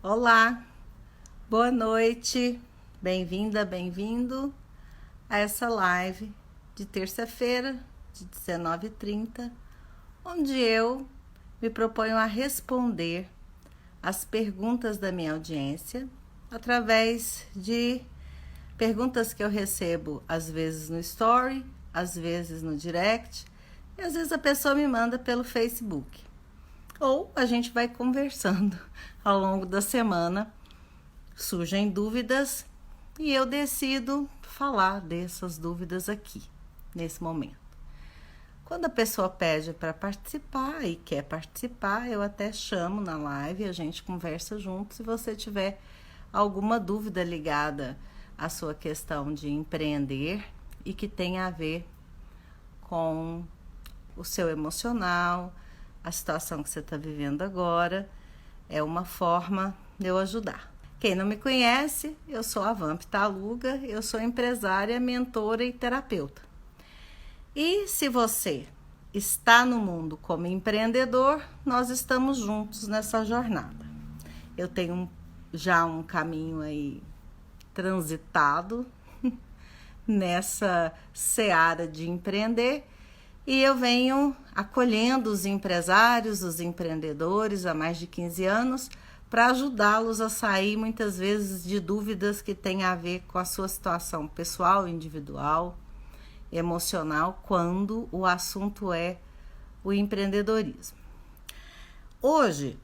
Olá, boa noite, bem-vinda, bem-vindo a essa live de terça-feira, de 19h30, onde eu me proponho a responder as perguntas da minha audiência através de perguntas que eu recebo às vezes no story, às vezes no direct e às vezes a pessoa me manda pelo Facebook. Ou a gente vai conversando ao longo da semana, surgem dúvidas e eu decido falar dessas dúvidas aqui, nesse momento. Quando a pessoa pede para participar e quer participar, eu até chamo na live e a gente conversa junto. Se você tiver alguma dúvida ligada à sua questão de empreender e que tenha a ver com o seu emocional, a situação que você está vivendo agora, é uma forma de eu ajudar. Quem não me conhece, eu sou a Vamp Taluga, eu sou empresária, mentora e terapeuta. E se você está no mundo como empreendedor, nós estamos juntos nessa jornada. Eu tenho já um caminho aí transitado nessa seara de empreender, e eu venho acolhendo os empresários, os empreendedores há mais de 15 anos para ajudá-los a sair muitas vezes de dúvidas que têm a ver com a sua situação pessoal, individual, emocional, quando o assunto é o empreendedorismo. Hoje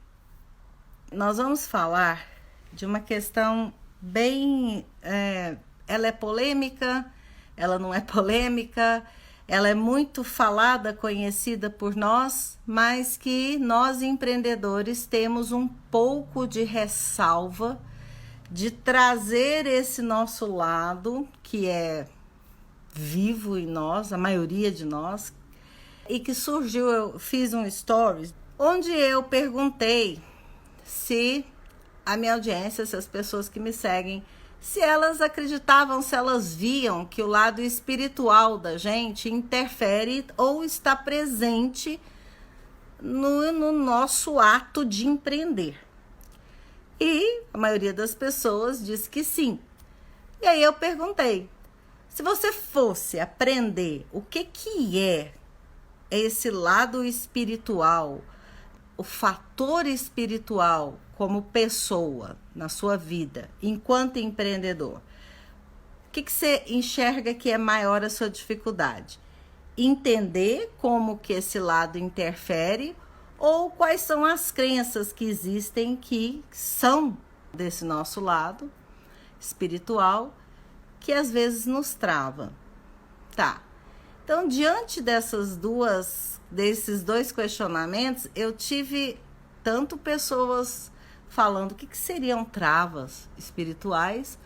nós vamos falar de uma questão bem... ela é polêmica, ela não é polêmica, ela é muito falada, conhecida por nós, mas que nós empreendedores temos um pouco de ressalva de trazer esse nosso lado, que é vivo em nós, a maioria de nós, e que surgiu, eu fiz um stories, onde eu perguntei se a minha audiência, se as pessoas que me seguem, se elas acreditavam, se elas viam que o lado espiritual da gente interfere ou está presente no nosso ato de empreender. E a maioria das pessoas disse que sim. E aí eu perguntei, se você fosse aprender o que é esse lado espiritual, o fator espiritual como pessoa na sua vida, enquanto empreendedor, o que você enxerga que é maior a sua dificuldade? Entender como que esse lado interfere ou quais são as crenças que existem que são desse nosso lado espiritual que às vezes nos trava. Tá. Então, diante desses dois questionamentos, eu tive tanto pessoas falando o que seriam travas espirituais,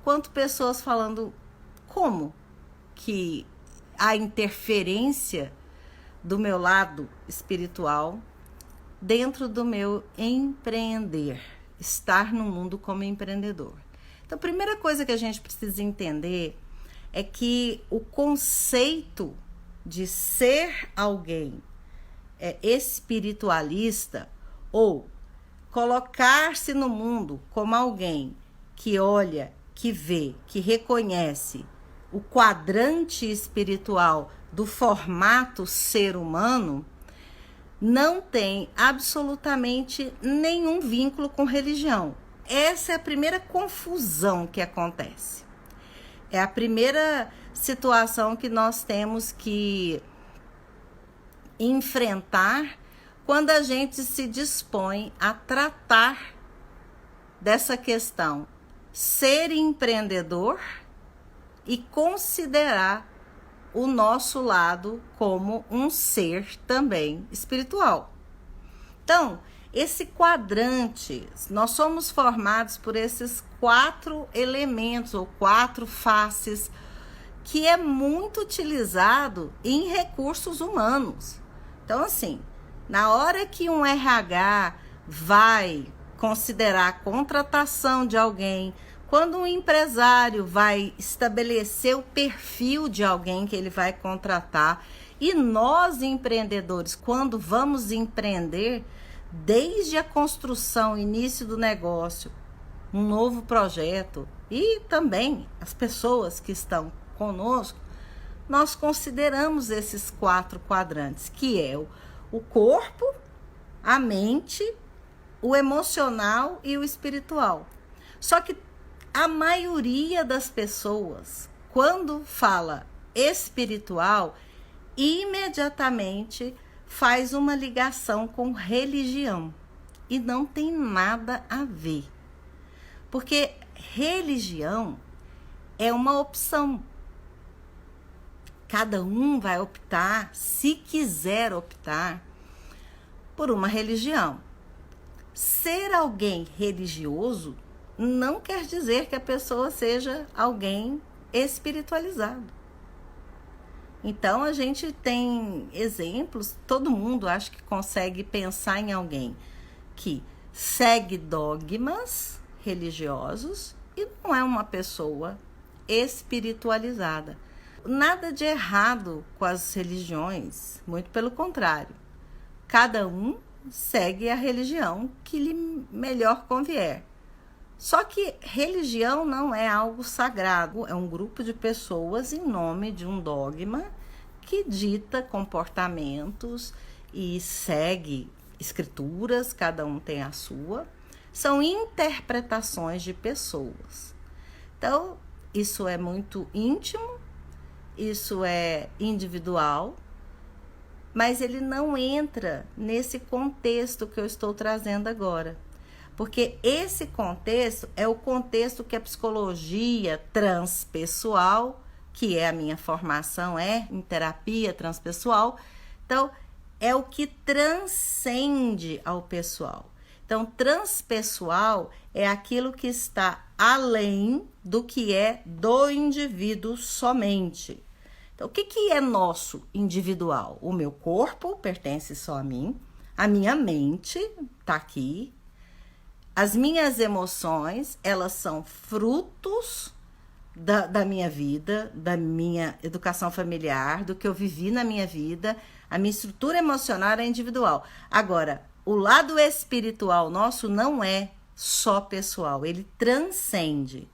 quanto pessoas falando como que a interferência do meu lado espiritual dentro do meu empreender, estar no mundo como empreendedor. Então, a primeira coisa que a gente precisa entender é que o conceito de ser alguém espiritualista ou colocar-se no mundo como alguém que olha, que vê, que reconhece o quadrante espiritual do formato ser humano, não tem absolutamente nenhum vínculo com religião. Essa é a primeira confusão que acontece. É a primeira situação que nós temos que enfrentar quando a gente se dispõe a tratar dessa questão, ser empreendedor e considerar o nosso lado como um ser também espiritual. Então, esse quadrante, nós somos formados por esses 4 elementos ou 4 faces que é muito utilizado em recursos humanos. Então, assim, na hora que um RH vai considerar a contratação de alguém, quando um empresário vai estabelecer o perfil de alguém que ele vai contratar, e nós empreendedores, quando vamos empreender, desde a construção, início do negócio, um novo projeto, e também as pessoas que estão conosco, nós consideramos esses 4 quadrantes, que é o corpo, a mente, o emocional e o espiritual. Só que a maioria das pessoas, quando fala espiritual, imediatamente faz uma ligação com religião. E não tem nada a ver. Porque religião é uma opção. Cada um vai optar, se quiser optar, por uma religião. Ser alguém religioso não quer dizer que a pessoa seja alguém espiritualizado. Então, a gente tem exemplos, todo mundo acho que consegue pensar em alguém que segue dogmas religiosos e não é uma pessoa espiritualizada. Nada de errado com as religiões, muito pelo contrário. Cada um segue a religião que lhe melhor convier. Só que religião não é algo sagrado, é um grupo de pessoas em nome de um dogma que dita comportamentos e segue escrituras, cada um tem a sua. São interpretações de pessoas. Então, isso é muito íntimo, isso é individual, mas ele não entra nesse contexto que eu estou trazendo agora. Porque esse contexto é o contexto que a psicologia transpessoal, que é a minha formação, é em terapia transpessoal, então é o que transcende ao pessoal. Então, transpessoal é aquilo que está além do que é do indivíduo somente. Então, o que é nosso individual? O meu corpo pertence só a mim, a minha mente está aqui, as minhas emoções, elas são frutos da minha vida, da minha educação familiar, do que eu vivi na minha vida. A minha estrutura emocional é individual. Agora, o lado espiritual nosso não é só pessoal, ele transcende.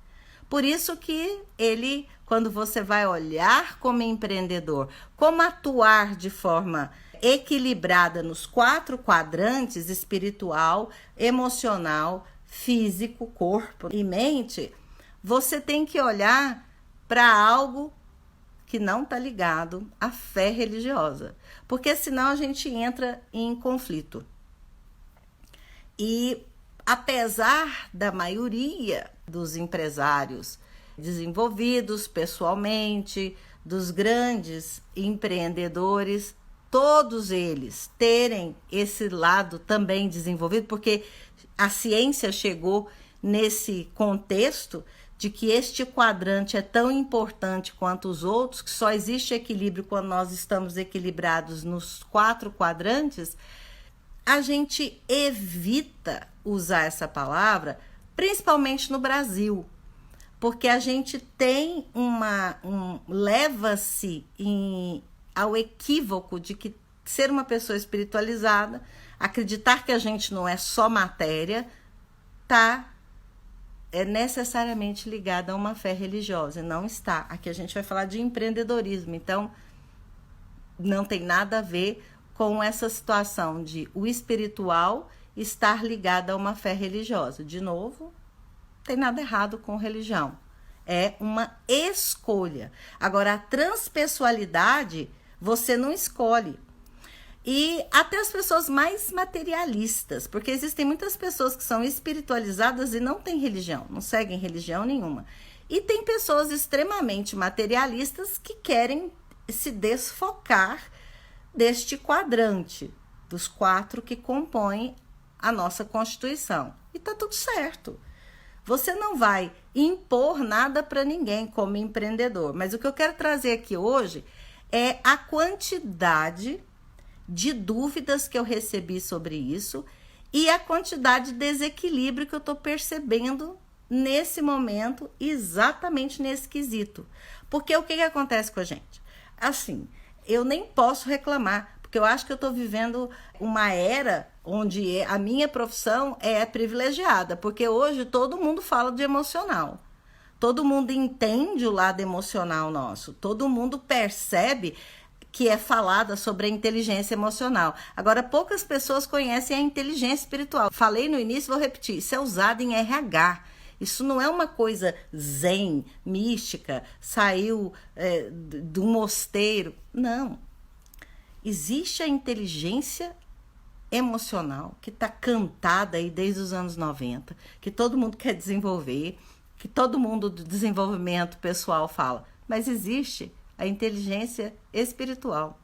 Por isso que ele, quando você vai olhar como empreendedor, como atuar de forma equilibrada nos 4 quadrantes, espiritual, emocional, físico, corpo e mente, você tem que olhar para algo que não está ligado à fé religiosa, porque senão a gente entra em conflito. E apesar da maioria dos empresários desenvolvidos pessoalmente, dos grandes empreendedores, todos eles terem esse lado também desenvolvido, porque a ciência chegou nesse contexto de que este quadrante é tão importante quanto os outros, que só existe equilíbrio quando nós estamos equilibrados nos 4 quadrantes, a gente evita usar essa palavra, principalmente no Brasil, porque a gente tem leva-se ao equívoco de que ser uma pessoa espiritualizada, acreditar que a gente não é só matéria, é necessariamente ligada a uma fé religiosa. Não está. Aqui a gente vai falar de empreendedorismo, então não tem nada a ver com essa situação de o espiritual estar ligado a uma fé religiosa. De novo, não tem nada errado com religião. É uma escolha. Agora, a transpessoalidade você não escolhe. E até as pessoas mais materialistas, porque existem muitas pessoas que são espiritualizadas e não têm religião, não seguem religião nenhuma. E tem pessoas extremamente materialistas que querem se desfocar deste quadrante, dos 4 que compõem a nossa Constituição. E tá tudo certo. Você não vai impor nada para ninguém como empreendedor. Mas o que eu quero trazer aqui hoje é a quantidade de dúvidas que eu recebi sobre isso e a quantidade de desequilíbrio que eu estou percebendo nesse momento, exatamente nesse quesito. Porque o que acontece com a gente? Assim, eu nem posso reclamar, porque eu acho que eu estou vivendo uma era onde a minha profissão é privilegiada, porque hoje todo mundo fala de emocional. Todo mundo entende o lado emocional nosso. Todo mundo percebe que é falada sobre a inteligência emocional. Agora, poucas pessoas conhecem a inteligência espiritual. Falei no início, vou repetir. Isso é usado em RH. Isso não é uma coisa zen, mística, saiu do mosteiro. Não. Existe a inteligência emocional que está cantada aí desde os anos 90, que todo mundo quer desenvolver, que todo mundo do desenvolvimento pessoal fala, mas existe a inteligência espiritual.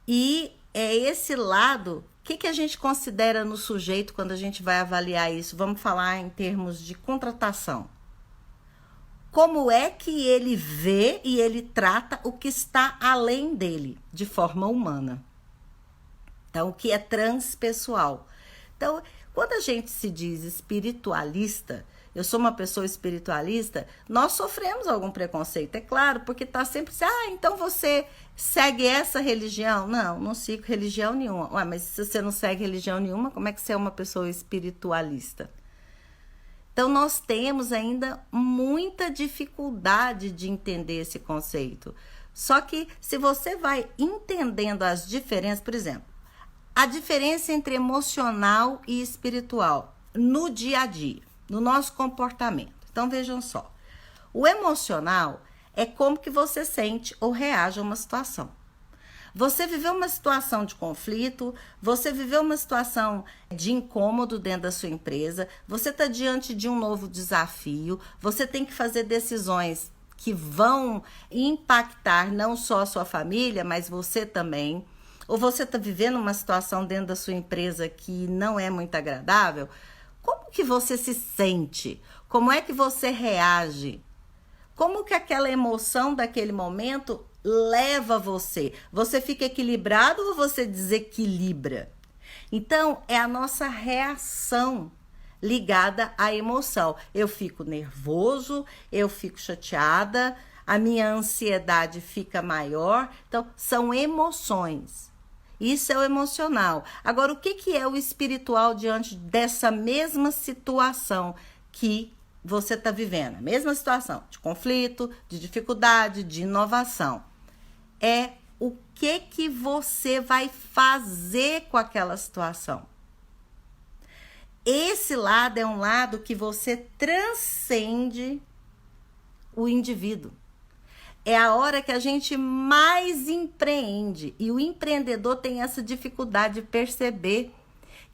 E é esse lado, o que a gente considera no sujeito quando a gente vai avaliar isso? Vamos falar em termos de contratação. Como é que ele vê e ele trata o que está além dele, de forma humana? Então, o que é transpessoal. Então, quando a gente se diz espiritualista, eu sou uma pessoa espiritualista, nós sofremos algum preconceito, é claro, porque está sempre assim, então você segue essa religião? Não, não sigo religião nenhuma. Ué, mas se você não segue religião nenhuma, como é que você é uma pessoa espiritualista? Então, nós temos ainda muita dificuldade de entender esse conceito. Só que, se você vai entendendo as diferenças, por exemplo, a diferença entre emocional e espiritual no dia a dia, no nosso comportamento. Então, vejam só. O emocional é como que você sente ou reage a uma situação. Você viveu uma situação de conflito, você viveu uma situação de incômodo dentro da sua empresa, você está diante de um novo desafio, você tem que fazer decisões que vão impactar não só a sua família, mas você também. Ou você está vivendo uma situação dentro da sua empresa que não é muito agradável. Como que você se sente? Como é que você reage? Como que aquela emoção daquele momento leva você? Você fica equilibrado ou você desequilibra? Então, é a nossa reação ligada à emoção. Eu fico nervoso, eu fico chateada, a minha ansiedade fica maior. Então, são emoções. Isso é o emocional. Agora, o que é o espiritual diante dessa mesma situação que você está vivendo? A mesma situação de conflito, de dificuldade, de inovação. É o que você vai fazer com aquela situação. Esse lado é um lado que você transcende o indivíduo. É a hora que a gente mais empreende. E o empreendedor tem essa dificuldade de perceber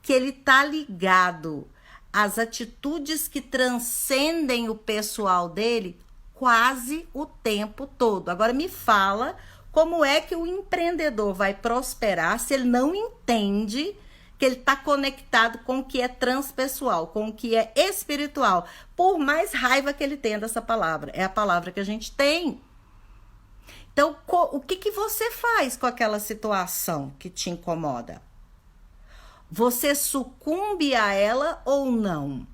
que ele está ligado às atitudes que transcendem o pessoal dele quase o tempo todo. Agora me fala como é que o empreendedor vai prosperar se ele não entende que ele está conectado com o que é transpessoal, com o que é espiritual. Por mais raiva que ele tenha dessa palavra. É a palavra que a gente tem. Então, o que você faz com aquela situação que te incomoda? Você sucumbe a ela ou não?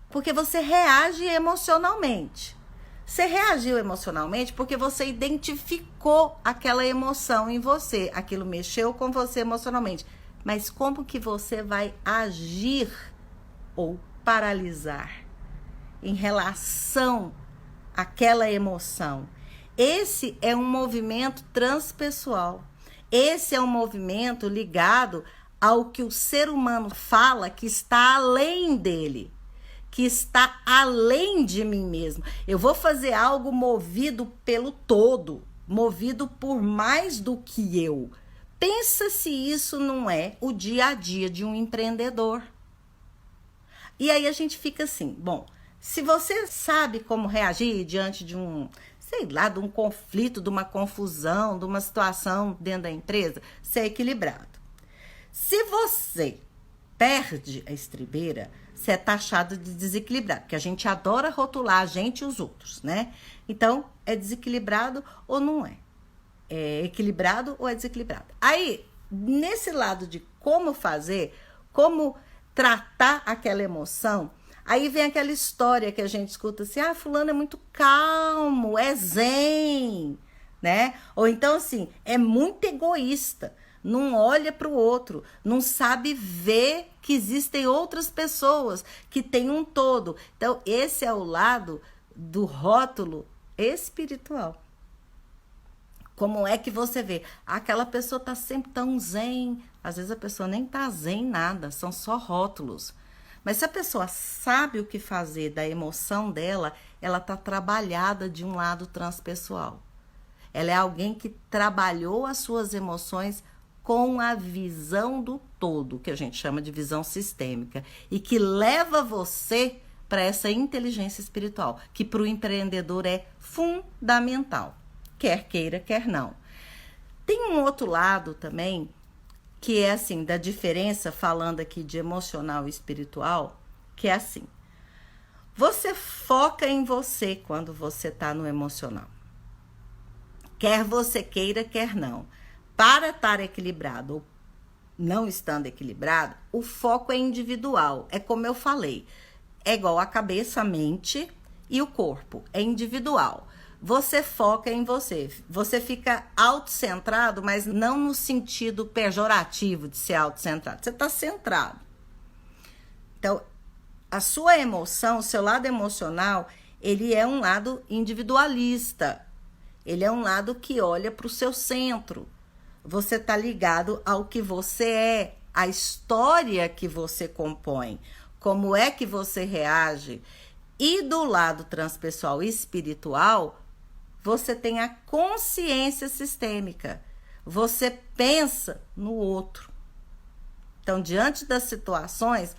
Porque você reage emocionalmente. Você reagiu emocionalmente porque você identificou aquela emoção em você. Aquilo mexeu com você emocionalmente. Mas como que você vai agir ou paralisar em relação àquela emoção? Esse é um movimento transpessoal. Esse é um movimento ligado ao que o ser humano fala que está além dele, que está além de mim mesmo. Eu vou fazer algo movido pelo todo, movido por mais do que eu. Pensa se isso não é o dia a dia de um empreendedor. E aí a gente fica assim, bom, se você sabe como reagir diante de de um conflito, de uma confusão, de uma situação dentro da empresa, ser equilibrado. Se você perde a estribeira, você é taxado de desequilibrado, porque a gente adora rotular a gente e os outros, né? Então, é desequilibrado ou não é? É equilibrado ou é desequilibrado? Aí, nesse lado de como fazer, como tratar aquela emoção, aí vem aquela história que a gente escuta assim, fulano é muito calmo, é zen, né? Ou então assim, é muito egoísta. não olha para o outro, não sabe ver que existem outras pessoas, que tem um todo. Então, esse é o lado do rótulo espiritual. Como é que você vê? Aquela pessoa está sempre tão zen. Às vezes a pessoa nem está zen nada, são só rótulos. Mas se a pessoa sabe o que fazer da emoção dela, ela está trabalhada de um lado transpessoal. Ela é alguém que trabalhou as suas emoções com a visão do todo, que a gente chama de visão sistêmica, e que leva você para essa inteligência espiritual, que para o empreendedor é fundamental, quer queira, quer não. Tem um outro lado também, que é assim, da diferença, falando aqui de emocional e espiritual, que é assim, você foca em você quando você está no emocional. Quer você queira, quer não. Para estar equilibrado ou não estando equilibrado, o foco é individual. É como eu falei, é igual a cabeça, a mente e o corpo. É individual. Você foca em você. Você fica autocentrado, mas não no sentido pejorativo de ser autocentrado. Você está centrado. Então, a sua emoção, o seu lado emocional, ele é um lado individualista. Ele é um lado que olha para o seu centro. Você está ligado ao que você é, a história que você compõe, como é que você reage. E do lado transpessoal e espiritual, você tem a consciência sistêmica. Você pensa no outro. Então, diante das situações,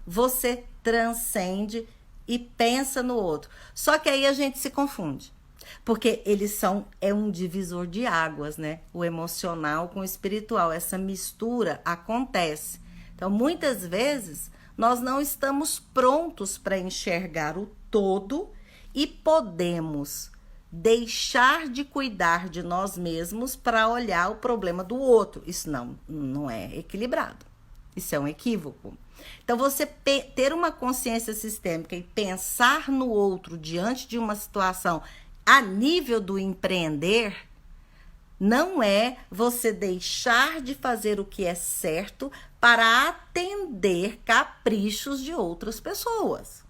você transcende e pensa no outro. Só que aí a gente se confunde. Porque eles é um divisor de águas, né? O emocional com o espiritual. Essa mistura acontece. Então, muitas vezes, nós não estamos prontos para enxergar o todo e podemos deixar de cuidar de nós mesmos para olhar o problema do outro. Isso não é equilibrado. Isso é um equívoco. Então, você ter uma consciência sistêmica e pensar no outro diante de uma situação a nível do empreender, não é você deixar de fazer o que é certo para atender caprichos de outras pessoas.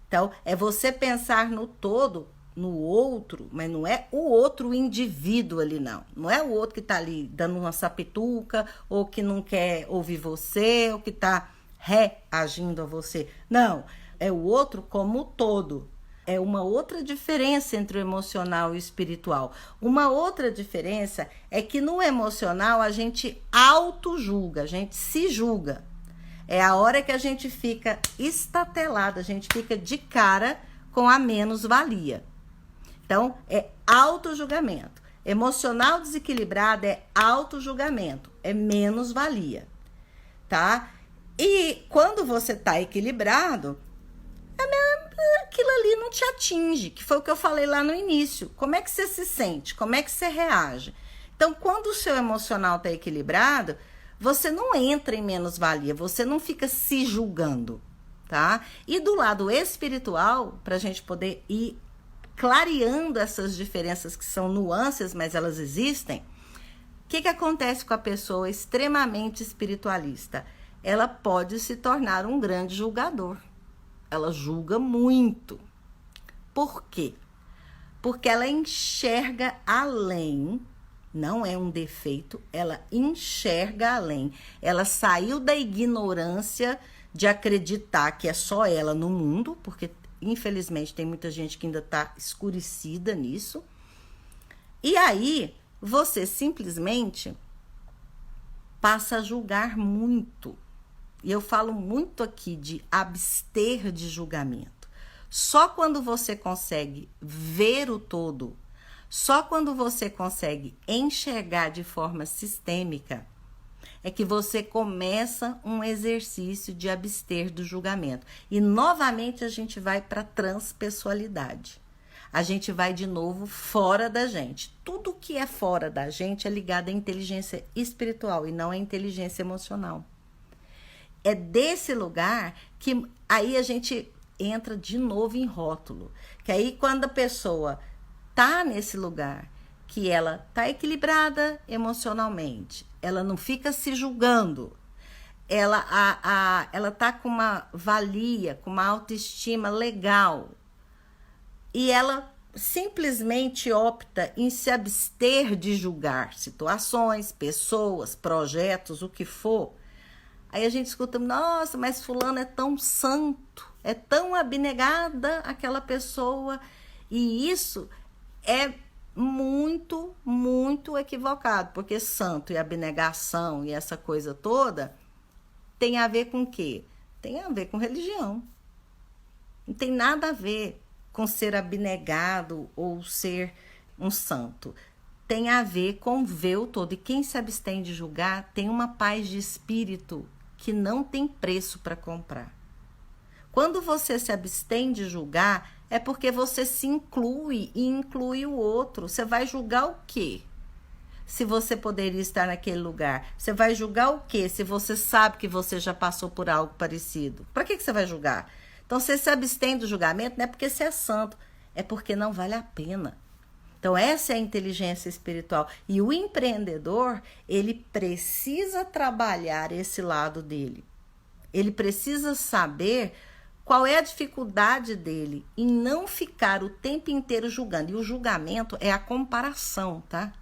Então, é você pensar no todo, no outro, mas não é o outro indivíduo ali, não. Não é o outro que está ali dando uma sapituca, ou que não quer ouvir você, ou que está reagindo a você. Não, é o outro como todo. É uma outra diferença entre o emocional e o espiritual. Uma outra diferença é que no emocional a gente auto-julga, a gente se julga. É a hora que a gente fica estatelada, a gente fica de cara com a menos-valia. Então, é auto-julgamento. Emocional desequilibrado é auto-julgamento, é menos-valia, tá? E quando você tá equilibrado, aquilo ali não te atinge, que foi o que eu falei lá no início. Como é que você se sente? Como é que você reage? Então, quando o seu emocional está equilibrado, você não entra em menos-valia, você não fica se julgando, tá? E do lado espiritual, para a gente poder ir clareando essas diferenças que são nuances, mas elas existem, o que acontece com a pessoa extremamente espiritualista? Ela pode se tornar um grande julgador. Ela julga muito. Por quê? Porque ela enxerga além, não é um defeito, ela enxerga além. Ela saiu da ignorância de acreditar que é só ela no mundo, porque infelizmente tem muita gente que ainda está escurecida nisso. E aí, você simplesmente passa a julgar muito. E eu falo muito aqui de abster de julgamento. Só quando você consegue ver o todo, só quando você consegue enxergar de forma sistêmica, é que você começa um exercício de abster do julgamento. E novamente a gente vai para a transpessoalidade. A gente vai de novo fora da gente. Tudo que é fora da gente é ligado à inteligência espiritual e não à inteligência emocional. É desse lugar que aí a gente entra de novo em rótulo. Que aí quando a pessoa tá nesse lugar que ela está equilibrada emocionalmente, ela não fica se julgando, ela tá com uma valia, com uma autoestima legal, e ela simplesmente opta em se abster de julgar situações, pessoas, projetos, o que for. Aí a gente escuta, nossa, mas fulano é tão santo, é tão abnegada aquela pessoa, e isso é muito, muito equivocado, porque santo e abnegação e essa coisa toda tem a ver com o quê? Tem a ver com religião. Não tem nada a ver com ser abnegado ou ser um santo. Tem a ver com ver o todo. E quem se abstém de julgar tem uma paz de espírito que não tem preço para comprar. Quando você se abstém de julgar, é porque você se inclui e inclui o outro. Você vai julgar o quê? Se você poderia estar naquele lugar. Você vai julgar o quê? Se você sabe que você já passou por algo parecido. Para que você vai julgar? Então, você se abstém do julgamento não é porque você é santo, é porque não vale a pena. Então, essa é a inteligência espiritual. E o empreendedor, ele precisa trabalhar esse lado dele. Ele precisa saber qual é a dificuldade dele em não ficar o tempo inteiro julgando. E o julgamento é a comparação, tá?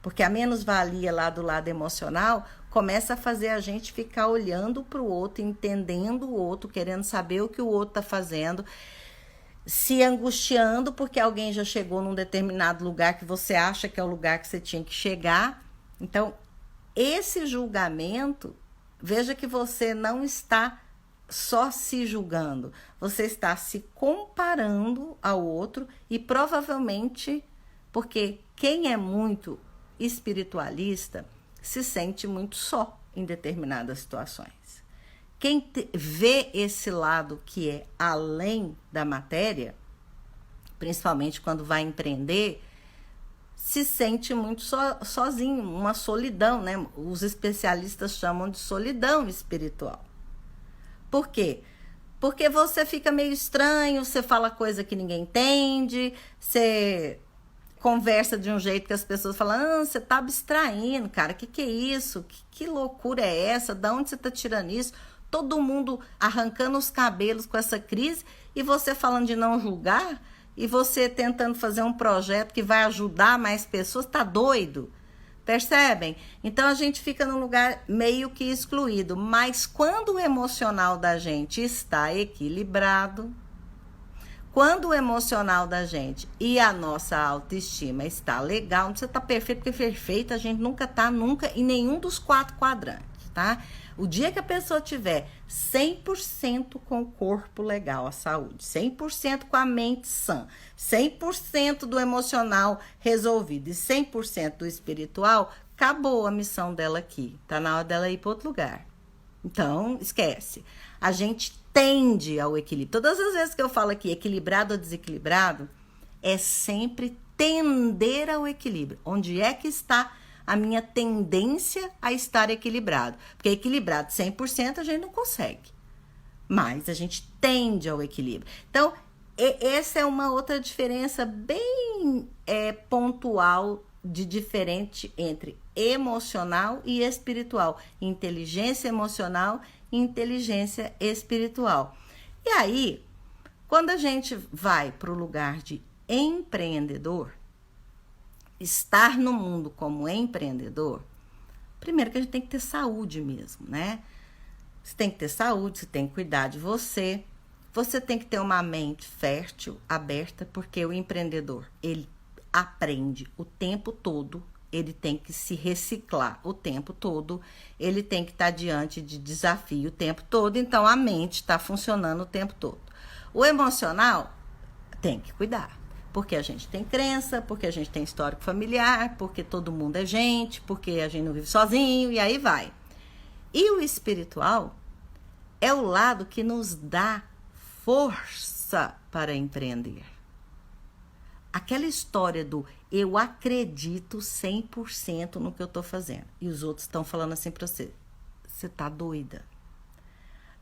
Porque a menos-valia lá do lado emocional começa a fazer a gente ficar olhando para o outro, entendendo o outro, querendo saber o que o outro está fazendo, se angustiando porque alguém já chegou num determinado lugar que você acha que é o lugar que você tinha que chegar. Então, esse julgamento, veja que você não está só se julgando, você está se comparando ao outro e provavelmente, porque quem é muito espiritualista se sente muito só em determinadas situações. Quem vê esse lado que é além da matéria, principalmente quando vai empreender, se sente muito sozinho, uma solidão, né? Os especialistas chamam de solidão espiritual. Por quê? Porque você fica meio estranho, você fala coisa que ninguém entende, você conversa de um jeito que as pessoas falam, você tá abstraindo, cara, que é isso? Que loucura é essa? Da onde você tá tirando isso? Todo mundo arrancando os cabelos com essa crise e você falando de não julgar e você tentando fazer um projeto que vai ajudar mais pessoas, tá doido? Percebem? Então a gente fica num lugar meio que excluído, mas quando o emocional da gente está equilibrado, quando o emocional da gente e a nossa autoestima está legal, não precisa estar perfeito, porque perfeito a gente nunca está em nenhum dos 4 quadrantes, tá? O dia que a pessoa tiver 100% com o corpo legal, a saúde, 100% com a mente sã, 100% do emocional resolvido e 100% do espiritual, acabou a missão dela aqui. Tá na hora dela ir para outro lugar. Então, esquece. A gente tende ao equilíbrio. Todas as vezes que eu falo aqui equilibrado ou desequilibrado, é sempre tender ao equilíbrio. Onde é que está a minha tendência a estar equilibrado? Porque equilibrado 100% a gente não consegue. Mas a gente tende ao equilíbrio. Então, essa é uma outra diferença bem pontual de diferente entre emocional e espiritual. Inteligência emocional e inteligência espiritual. E aí, quando a gente vai para o lugar de empreendedor, estar no mundo como empreendedor, primeiro que a gente tem que ter saúde mesmo, né? Você tem que ter saúde, você tem que cuidar de você, você tem que ter uma mente fértil, aberta, porque o empreendedor, ele aprende o tempo todo, ele tem que se reciclar o tempo todo, ele tem que estar diante de desafio o tempo todo, então a mente está funcionando o tempo todo. O emocional tem que cuidar, porque a gente tem crença, porque a gente tem histórico familiar, porque todo mundo é gente, porque a gente não vive sozinho, e aí vai. E o espiritual é o lado que nos dá força para empreender. Aquela história do eu acredito 100% no que eu estou fazendo. E os outros estão falando assim para você. Você tá doida?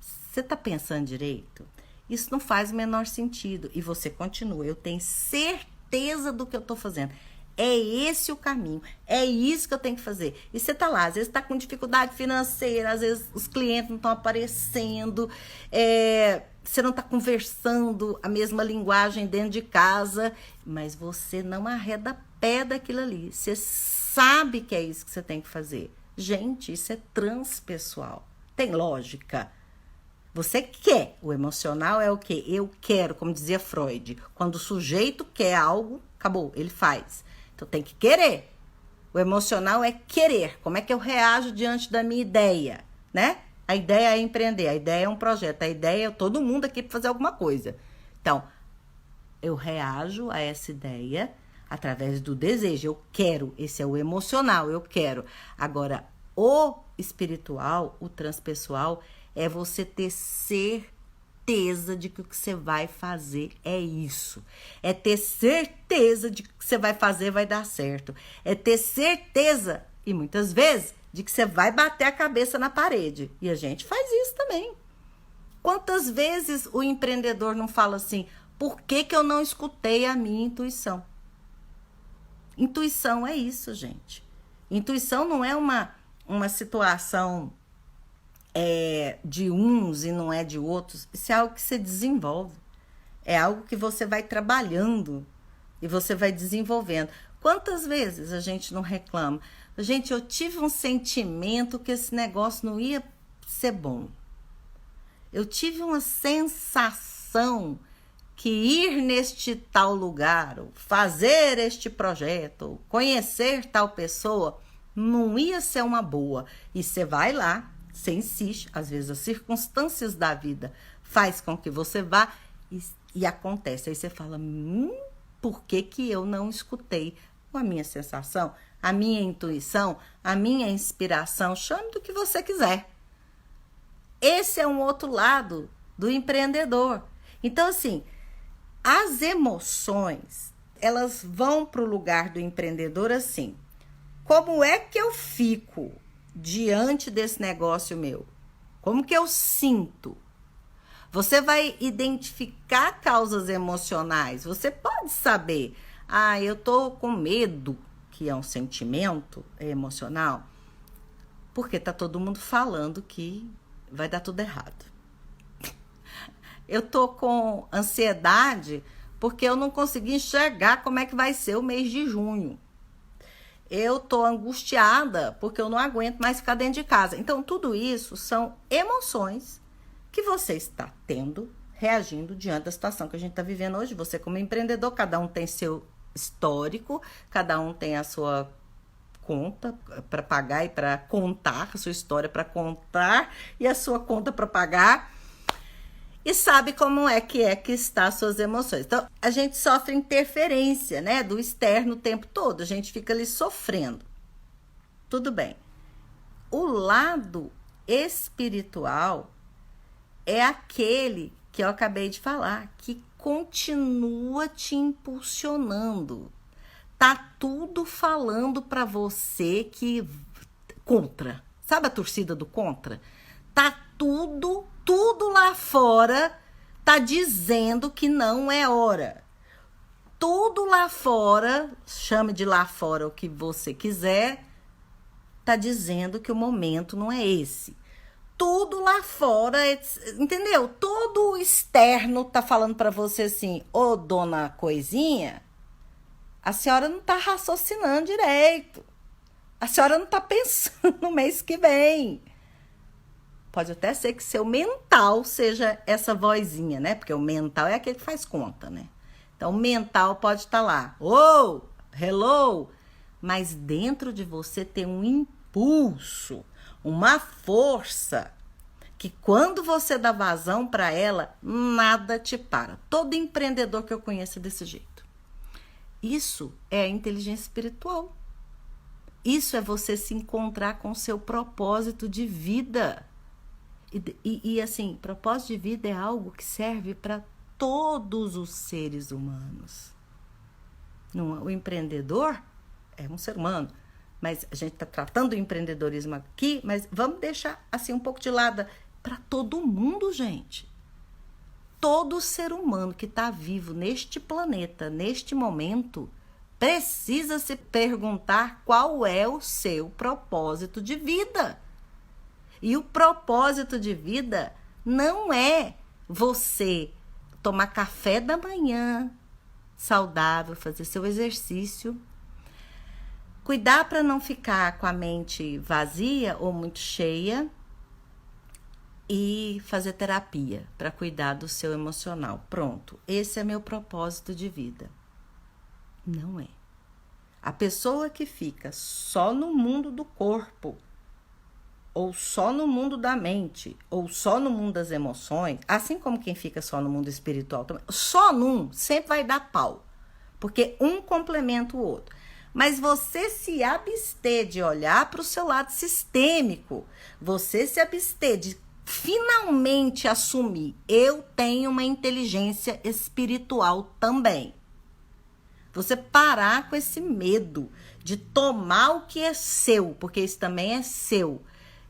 Você tá pensando direito? Isso não faz o menor sentido. E você continua. Eu tenho certeza do que eu estou fazendo. É esse o caminho, é isso que eu tenho que fazer. E você tá lá, às vezes tá com dificuldade financeira, às vezes os clientes não estão aparecendo, você não tá conversando a mesma linguagem dentro de casa, mas você não arreda pé daquilo ali. Você sabe que é isso que você tem que fazer. Gente, isso é transpessoal. Tem lógica. Você quer. O emocional é o quê? Eu quero, como dizia Freud. Quando o sujeito quer algo, acabou, ele faz. Então tem que querer. O emocional é querer. Como é que eu reajo diante da minha ideia, né? A ideia é empreender, a ideia é um projeto, a ideia é todo mundo aqui para fazer alguma coisa. Então, eu reajo a essa ideia através do desejo. Eu quero, esse é o emocional, eu quero. Agora, o espiritual, o transpessoal, é você ter certeza de que o que você vai fazer é isso. É ter certeza de que o que você vai fazer vai dar certo. É ter certeza, e muitas vezes, de que você vai bater a cabeça na parede. E a gente faz isso também. Quantas vezes o empreendedor não fala assim, por que eu não escutei a minha intuição? Intuição é isso, gente. Intuição não é uma situação de uns e não é de outros. Isso é algo que você desenvolve. É algo que você vai trabalhando e você vai desenvolvendo. Quantas vezes a gente não reclama? Gente, eu tive um sentimento que esse negócio não ia ser bom. Eu tive uma sensação que ir neste tal lugar, ou fazer este projeto, ou conhecer tal pessoa, não ia ser uma boa. E você vai lá, você insiste, às vezes as circunstâncias da vida faz com que você vá e acontece. Aí você fala, por que eu não escutei a minha sensação, a minha intuição, a minha inspiração? Chame do que você quiser. Esse é um outro lado do empreendedor. Então, assim, as emoções, elas vão para o lugar do empreendedor assim. Como é que eu fico diante desse negócio meu? Como que eu sinto? Você vai identificar causas emocionais. Você pode saber, eu tô com medo, que é um sentimento emocional, porque tá todo mundo falando que vai dar tudo errado. Eu tô com ansiedade porque eu não consegui enxergar como é que vai ser o mês de junho. Eu tô angustiada porque eu não aguento mais ficar dentro de casa. Então, tudo isso são emoções que você está tendo, reagindo diante da situação que a gente está vivendo hoje. Você como empreendedor, cada um tem seu histórico, cada um tem a sua conta para pagar e para contar, a sua história para contar e a sua conta para pagar. E sabe como é que está as suas emoções. Então, a gente sofre interferência, né, do externo o tempo todo. A gente fica ali sofrendo. Tudo bem. O lado espiritual é aquele que eu acabei de falar, que continua te impulsionando. Tá tudo falando para você que contra. Sabe a torcida do contra? Tá tudo lá fora tá dizendo que não é hora. Tudo lá fora, chame de lá fora o que você quiser, tá dizendo que o momento não é esse. Tudo lá fora, entendeu? Todo o externo tá falando para você assim, ô dona coisinha, a senhora não tá raciocinando direito. A senhora não tá pensando no mês que vem. Pode até ser que seu mental seja essa vozinha, né? Porque o mental é aquele que faz conta, né? Então, o mental pode estar lá. Hello! Mas dentro de você tem um impulso, uma força, que quando você dá vazão para ela, nada te para. Todo empreendedor que eu conheço é desse jeito. Isso é a inteligência espiritual. Isso é você se encontrar com o seu propósito de vida. E assim, propósito de vida é algo que serve para todos os seres humanos. O empreendedor é um ser humano, mas a gente está tratando o empreendedorismo aqui, mas vamos deixar assim um pouco de lado. Para todo mundo, gente. Todo ser humano que está vivo neste planeta, neste momento, precisa se perguntar qual é o seu propósito de vida. E o propósito de vida não é você tomar café da manhã saudável, fazer seu exercício, cuidar para não ficar com a mente vazia ou muito cheia e fazer terapia para cuidar do seu emocional. Pronto, esse é meu propósito de vida. Não é. A pessoa que fica só no mundo do corpo, ou só no mundo da mente, ou só no mundo das emoções, assim como quem fica só no mundo espiritual também, só num sempre vai dar pau, porque um complementa o outro. Mas você se abster de olhar para o seu lado sistêmico, você se abster de finalmente assumir, eu tenho uma inteligência espiritual também. Você parar com esse medo de tomar o que é seu, porque isso também é seu.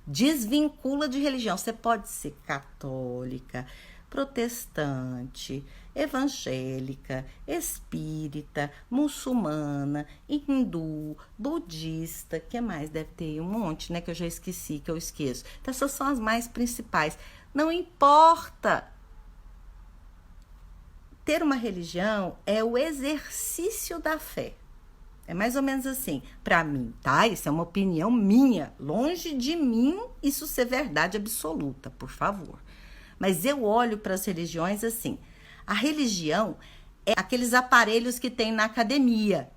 Desvincula de religião. Você pode ser católica, protestante, evangélica, espírita, muçulmana, hindu, budista, que mais? Deve ter um monte, né? Que eu já esqueci, que eu esqueço. Então, essas são as mais principais. Não importa. Ter uma religião é o exercício da fé. É mais ou menos assim, para mim, tá? Isso é uma opinião minha. Longe de mim isso ser verdade absoluta, por favor. Mas eu olho para as religiões assim. A religião é aqueles aparelhos que tem na academia.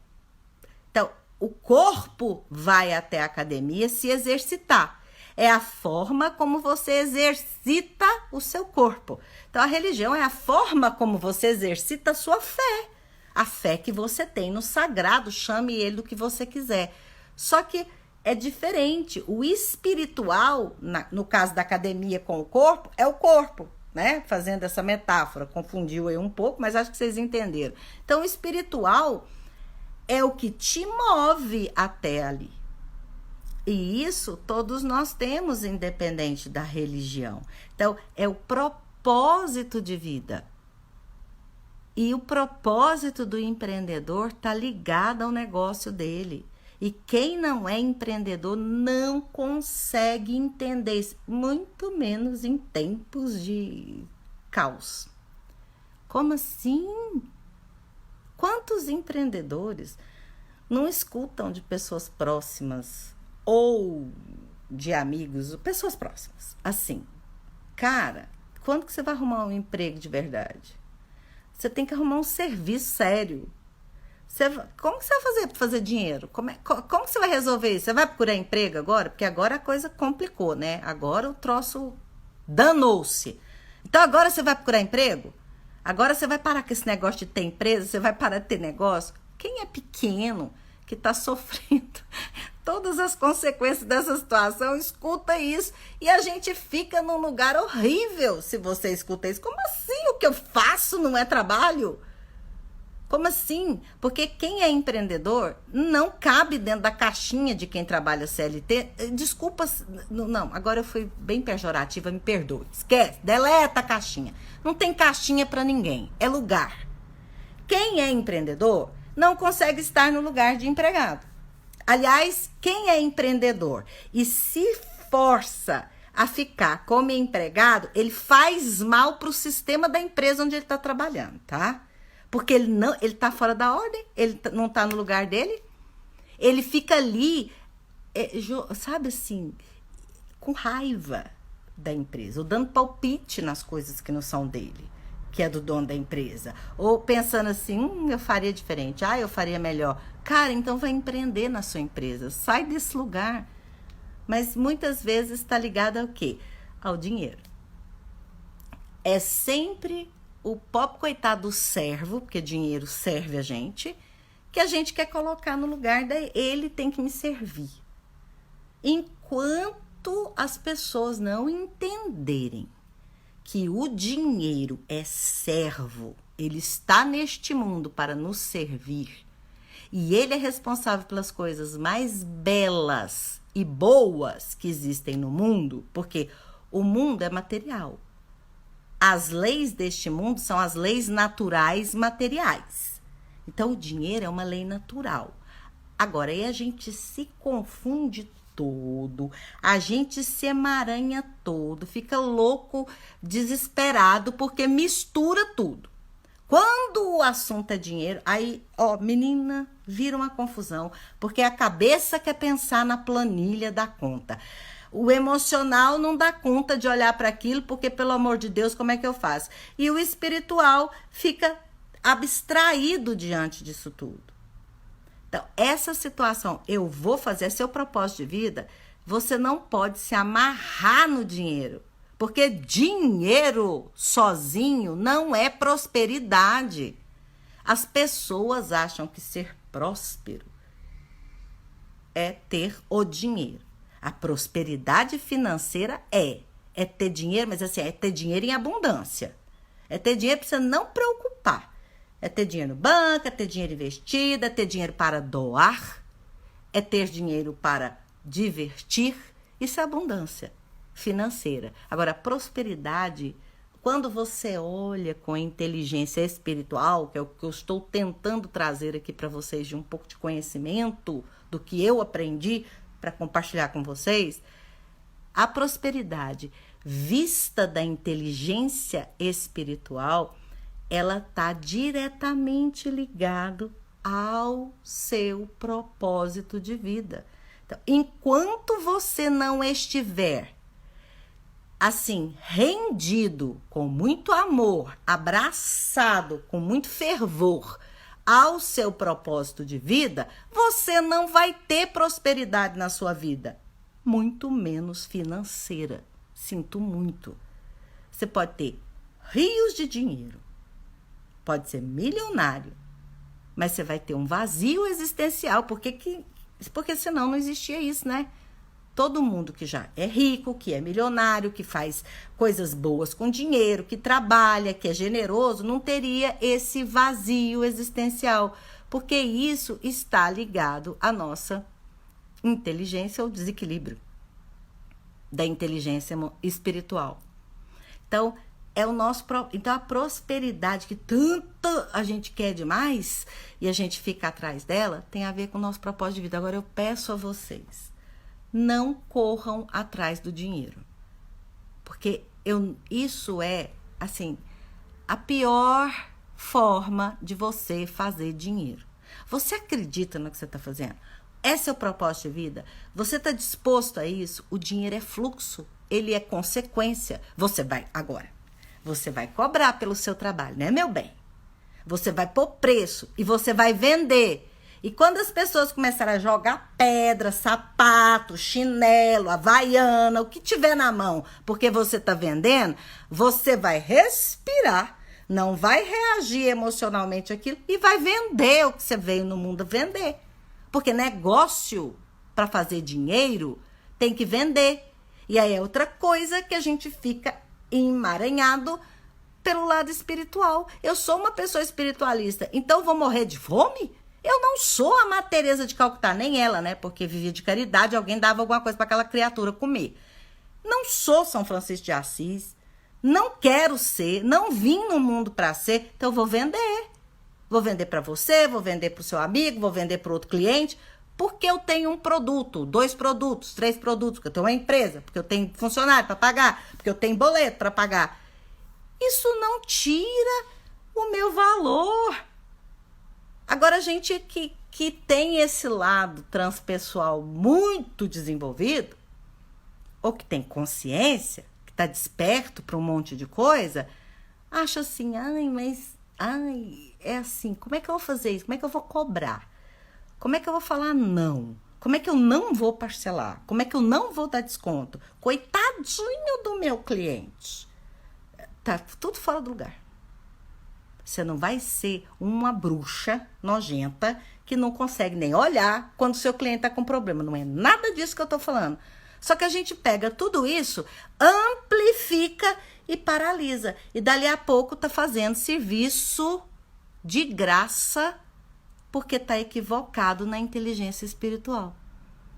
Então, o corpo vai até a academia se exercitar. É a forma como você exercita o seu corpo. Então, a religião é a forma como você exercita a sua fé. A fé que você tem no sagrado, chame ele do que você quiser. Só que é diferente. O espiritual, no caso da academia com o corpo, é o corpo, né? Fazendo essa metáfora. Confundiu aí um pouco, mas acho que vocês entenderam. Então, o espiritual é o que te move até ali. E isso todos nós temos, independente da religião. Então, é o propósito de vida. E o propósito do empreendedor está ligado ao negócio dele. E quem não é empreendedor não consegue entender isso, muito menos em tempos de caos. Como assim? Quantos empreendedores não escutam de pessoas próximas ou de amigos, pessoas próximas? Assim, cara, quando que você vai arrumar um emprego de verdade? Você tem que arrumar um serviço sério. Como que você vai fazer para fazer dinheiro? Como que você vai resolver isso? Você vai procurar emprego agora? Porque agora a coisa complicou, né? Agora o troço danou-se. Então agora você vai procurar emprego? Agora você vai parar com esse negócio de ter empresa? Você vai parar de ter negócio? Quem é pequeno, que está sofrendo todas as consequências dessa situação, escuta isso. E a gente fica num lugar horrível se você escuta isso. Como assim? O que eu faço não é trabalho? Como assim? Porque quem é empreendedor não cabe dentro da caixinha de quem trabalha CLT. Desculpa, não, agora eu fui bem pejorativa, me perdoe. Esquece, deleta a caixinha. Não tem caixinha para ninguém, é lugar. Quem é empreendedor não consegue estar no lugar de empregado. Aliás, quem é empreendedor e se força a ficar como empregado, ele faz mal para o sistema da empresa onde ele está trabalhando, tá? Porque ele está fora da ordem, ele não está no lugar dele, ele fica ali, sabe assim, com raiva da empresa, ou dando palpite nas coisas que não são dele, que é do dono da empresa, ou pensando assim, eu faria diferente, eu faria melhor. Cara, então vai empreender na sua empresa, sai desse lugar. Mas muitas vezes está ligado ao quê? Ao dinheiro. É sempre o pobre coitado do servo, porque dinheiro serve a gente quer colocar no lugar daí. Ele tem que me servir. Enquanto as pessoas não entenderem que o dinheiro é servo, ele está neste mundo para nos servir, e ele é responsável pelas coisas mais belas e boas que existem no mundo, porque o mundo é material. As leis deste mundo são as leis naturais materiais. Então, o dinheiro é uma lei natural. Agora, aí a gente se confunde todo, a gente se emaranha todo, fica louco, desesperado, porque mistura tudo. Quando o assunto é dinheiro, aí, ó, menina, vira uma confusão, porque a cabeça quer pensar na planilha da conta. O emocional não dá conta de olhar para aquilo, porque, pelo amor de Deus, como é que eu faço? E o espiritual fica abstraído diante disso tudo. Então, essa situação, eu vou fazer, é seu propósito de vida, você não pode se amarrar no dinheiro. Porque dinheiro sozinho não é prosperidade. As pessoas acham que ser próspero é ter o dinheiro. A prosperidade financeira é ter dinheiro, mas assim, é ter dinheiro em abundância. É ter dinheiro para você não preocupar. É ter dinheiro no banco, é ter dinheiro investido, é ter dinheiro para doar, é ter dinheiro para divertir. Isso é abundância financeira. Agora, a prosperidade, quando você olha com inteligência espiritual, que é o que eu estou tentando trazer aqui para vocês, de um pouco de conhecimento do que eu aprendi para compartilhar com vocês, a prosperidade vista da inteligência espiritual, ela está diretamente ligado ao seu propósito de vida. Então, enquanto você não estiver assim, rendido, com muito amor, abraçado, com muito fervor ao seu propósito de vida, você não vai ter prosperidade na sua vida, muito menos financeira. Sinto muito. Você pode ter rios de dinheiro, pode ser milionário, mas você vai ter um vazio existencial, porque senão não existia isso, né? Todo mundo que já é rico, que é milionário, que faz coisas boas com dinheiro, que trabalha, que é generoso, não teria esse vazio existencial, porque isso está ligado à nossa inteligência ou desequilíbrio da inteligência espiritual. Então, então a prosperidade que tanto a gente quer demais e a gente fica atrás dela, tem a ver com o nosso propósito de vida. Agora eu peço a vocês, não corram atrás do dinheiro. Porque isso é, assim, a pior forma de você fazer dinheiro. Você acredita no que você está fazendo? É seu propósito de vida? Você está disposto a isso? O dinheiro é fluxo, ele é consequência. Você vai cobrar pelo seu trabalho, né, meu bem? Você vai pôr preço e você vai vender. E quando as pessoas começarem a jogar pedra, sapato, chinelo, havaiana, o que tiver na mão, porque você está vendendo, você vai respirar, não vai reagir emocionalmente àquilo e vai vender o que você veio no mundo vender. Porque negócio, para fazer dinheiro, tem que vender. E aí é outra coisa que a gente fica emaranhado pelo lado espiritual. Eu sou uma pessoa espiritualista, então vou morrer de fome? Eu não sou a Madre Teresa de Calcutá, nem ela, né? Porque vivia de caridade, alguém dava alguma coisa para aquela criatura comer. Não sou São Francisco de Assis, não quero ser, não vim no mundo para ser, então eu vou vender. Vou vender para você, vou vender para o seu amigo, vou vender para outro cliente, porque eu tenho um produto, 2 produtos, 3 produtos, porque eu tenho uma empresa, porque eu tenho funcionário para pagar, porque eu tenho boleto para pagar. Isso não tira o meu valor. Agora, a gente que tem esse lado transpessoal muito desenvolvido, ou que tem consciência, que está desperto para um monte de coisa, acha assim, é assim, como é que eu vou fazer isso? Como é que eu vou cobrar? Como é que eu vou falar não? Como é que eu não vou parcelar? Como é que eu não vou dar desconto? Coitadinho do meu cliente. Tá tudo fora do lugar. Você não vai ser uma bruxa nojenta que não consegue nem olhar quando o seu cliente está com problema. Não é nada disso que eu estou falando. Só que a gente pega tudo isso, amplifica e paralisa. E dali a pouco está fazendo serviço de graça porque está equivocado na inteligência espiritual.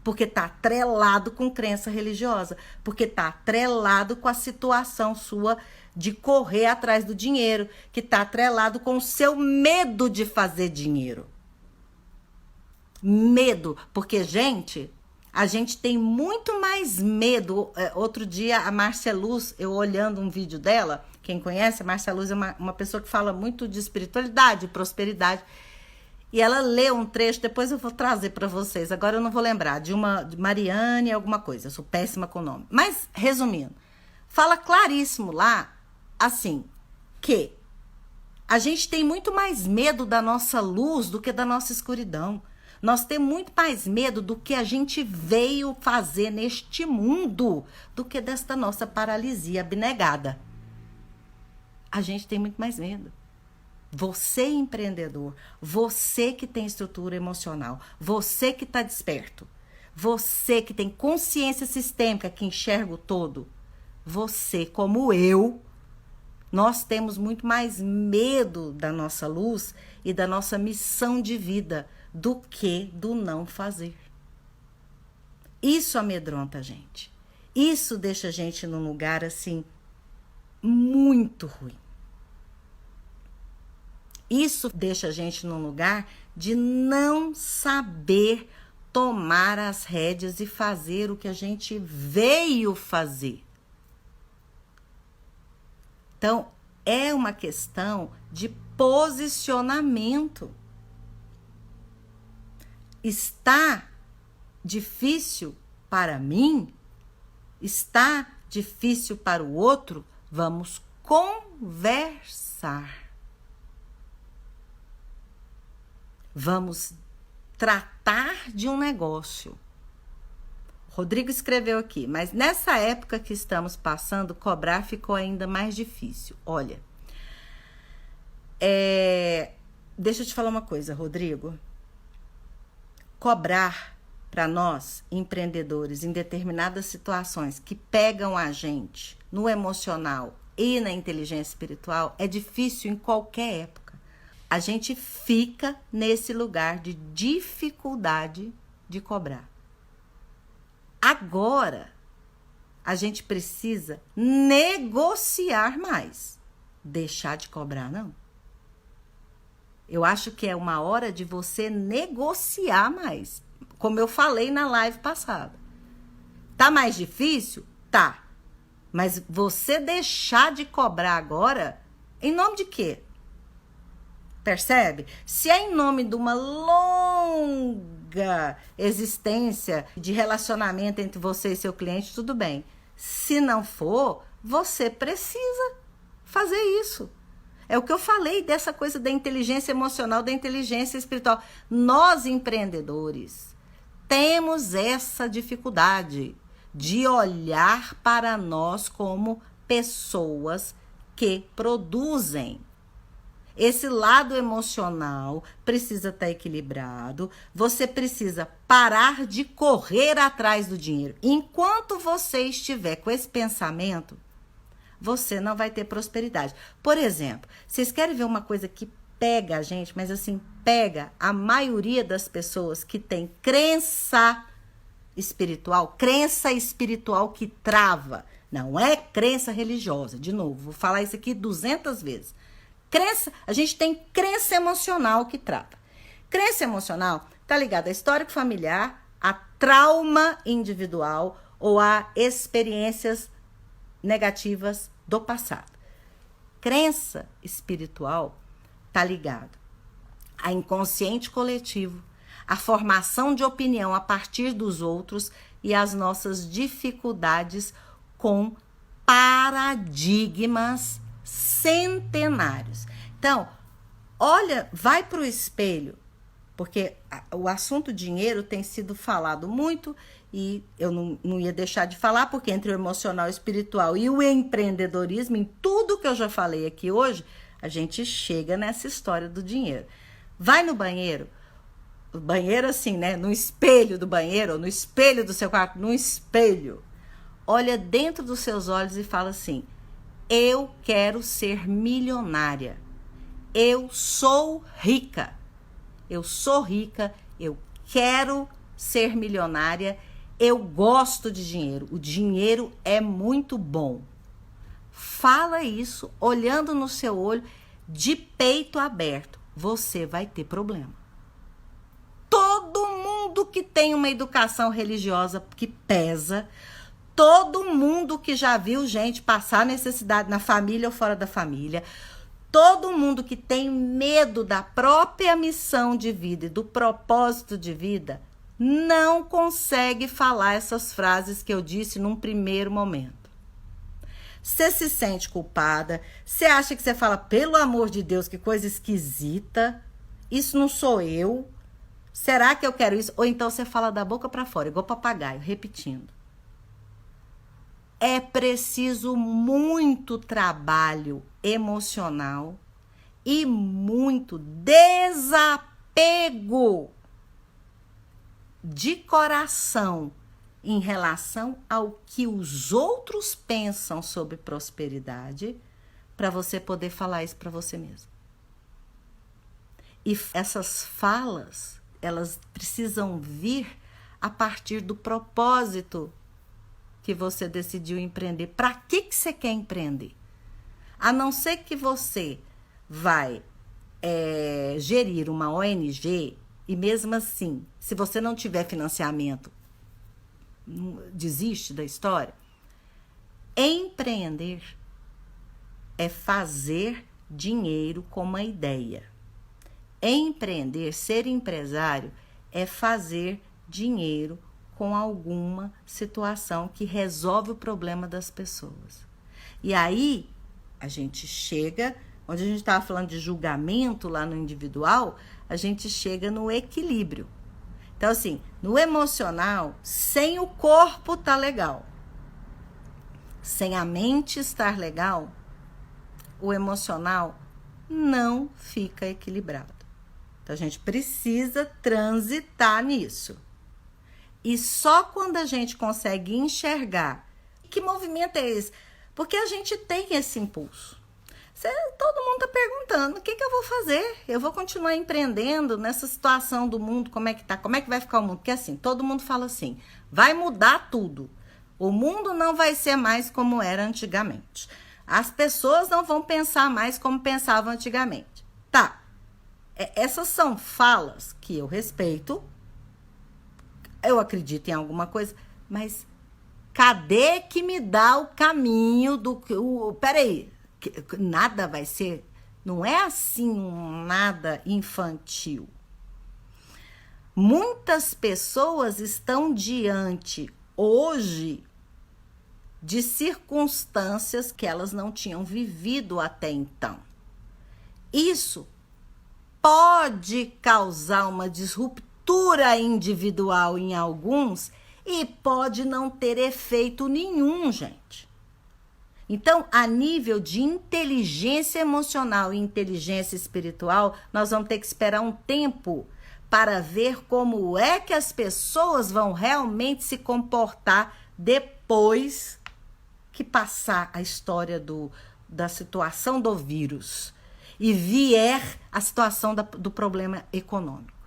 Porque está atrelado com crença religiosa, porque está atrelado com a situação sua de correr atrás do dinheiro, que está atrelado com o seu medo de fazer dinheiro. Medo, porque, gente, a gente tem muito mais medo. Outro dia, a Márcia Luz, eu olhando um vídeo dela, quem conhece, a Márcia Luz é uma pessoa que fala muito de espiritualidade, prosperidade. E ela lê um trecho, depois eu vou trazer para vocês. Agora eu não vou lembrar, de Mariane alguma coisa. Eu sou péssima com o nome. Mas, resumindo, fala claríssimo lá, assim, que a gente tem muito mais medo da nossa luz do que da nossa escuridão. Nós temos muito mais medo do que a gente veio fazer neste mundo do que desta nossa paralisia abnegada. A gente tem muito mais medo. Você empreendedor, você que tem estrutura emocional, você que está desperto, você que tem consciência sistêmica, que enxerga o todo, você como eu, nós temos muito mais medo da nossa luz e da nossa missão de vida do que do não fazer. Isso amedronta a gente. Isso deixa a gente num lugar assim muito ruim. Isso deixa a gente num lugar de não saber tomar as rédeas e fazer o que a gente veio fazer. Então, é uma questão de posicionamento. Está difícil para mim? Está difícil para o outro? Vamos conversar. Vamos tratar de um negócio. Rodrigo escreveu aqui, mas nessa época que estamos passando, cobrar ficou ainda mais difícil. Olha, deixa eu te falar uma coisa, Rodrigo. Cobrar para nós, empreendedores, em determinadas situações que pegam a gente no emocional e na inteligência espiritual, é difícil em qualquer época. A gente fica nesse lugar de dificuldade de cobrar. Agora, a gente precisa negociar mais. Deixar de cobrar, não. Eu acho que é uma hora de você negociar mais. Como eu falei na live passada. Tá mais difícil? Tá. Mas você deixar de cobrar agora, em nome de quê? Percebe? Se é em nome de uma longa existência de relacionamento entre você e seu cliente, tudo bem. Se não for, você precisa fazer isso. É o que eu falei dessa coisa da inteligência emocional, da inteligência espiritual. Nós, empreendedores, temos essa dificuldade de olhar para nós como pessoas que produzem. Esse lado emocional precisa estar equilibrado. Você precisa parar de correr atrás do dinheiro. Enquanto você estiver com esse pensamento, você não vai ter prosperidade. Por exemplo, vocês querem ver uma coisa que pega a gente, mas assim, pega a maioria das pessoas que tem crença espiritual que trava. Não é crença religiosa. De novo, vou falar isso aqui 200 vezes. A gente tem crença emocional que trava. Crença emocional está ligada a histórico familiar, a trauma individual ou a experiências negativas do passado. Crença espiritual está ligada a inconsciente coletivo, a formação de opinião a partir dos outros e as nossas dificuldades com paradigmas centenários. Então, olha, vai para o espelho, porque o assunto dinheiro tem sido falado muito e eu não ia deixar de falar, porque entre o emocional, o espiritual e o empreendedorismo, em tudo que eu já falei aqui hoje, a gente chega nessa história do dinheiro. Vai no banheiro, o banheiro assim, né? No espelho do banheiro, ou no espelho do seu quarto, no espelho. Olha dentro dos seus olhos e fala assim: eu quero ser milionária. Eu sou rica. Eu sou rica. Eu quero ser milionária, eu gosto de dinheiro, o dinheiro é muito bom. Fala isso olhando no seu olho, de peito aberto. Você vai ter problema. Todo mundo que tem uma educação religiosa que pesa, todo mundo que já viu gente passar necessidade na família ou fora da família, todo mundo que tem medo da própria missão de vida e do propósito de vida, não consegue falar essas frases que eu disse num primeiro momento. Você se sente culpada, você acha que você fala, pelo amor de Deus, que coisa esquisita, isso não sou eu, será que eu quero isso? Ou então você fala da boca para fora, igual papagaio, repetindo. É preciso muito trabalho emocional e muito desapego de coração em relação ao que os outros pensam sobre prosperidade para você poder falar isso para você mesmo. E essas falas, elas precisam vir a partir do propósito que você decidiu empreender. Para que você quer empreender? A não ser que você vai gerir uma ONG e mesmo assim, se você não tiver financiamento, desiste da história. Empreender é fazer dinheiro com uma ideia. Empreender, ser empresário, é fazer dinheiro com alguma situação que resolve o problema das pessoas. E aí, a gente chega, onde a gente estava falando de julgamento lá no individual, a gente chega no equilíbrio. Então, assim, no emocional, sem o corpo tá legal, sem a mente estar legal, o emocional não fica equilibrado. Então, a gente precisa transitar nisso. E só quando a gente consegue enxergar que movimento é esse, porque a gente tem esse impulso. Todo mundo está perguntando, o que eu vou fazer? Eu vou continuar empreendendo nessa situação do mundo, como é que tá? Como é que vai ficar o mundo? Porque assim, todo mundo fala assim, vai mudar tudo. O mundo não vai ser mais como era antigamente. As pessoas não vão pensar mais como pensavam antigamente. Tá, essas são falas que eu respeito, eu acredito em alguma coisa, mas cadê que me dá o caminho do... Peraí, nada vai ser... Não é assim um nada infantil. Muitas pessoas estão diante, hoje, de circunstâncias que elas não tinham vivido até então. Isso pode causar uma disruptura individual em alguns e pode não ter efeito nenhum, gente. Então, a nível de inteligência emocional e inteligência espiritual, nós vamos ter que esperar um tempo para ver como é que as pessoas vão realmente se comportar depois que passar a história da situação do vírus e vier a situação do problema econômico.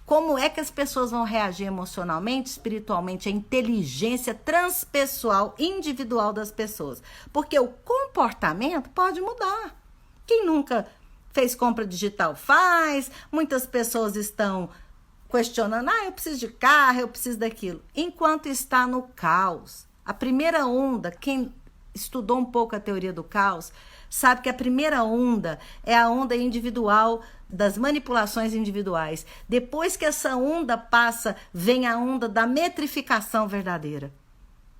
Como é que as pessoas vão reagir emocionalmente, espiritualmente, a inteligência transpessoal, individual das pessoas? Porque o comportamento pode mudar. Quem nunca fez compra digital faz, muitas pessoas estão questionando, eu preciso de carro, eu preciso daquilo. Enquanto está no caos, a primeira onda, quem estudou um pouco a teoria do caos, sabe que a primeira onda é a onda individual, das manipulações individuais. Depois que essa onda passa, vem a onda da metrificação verdadeira.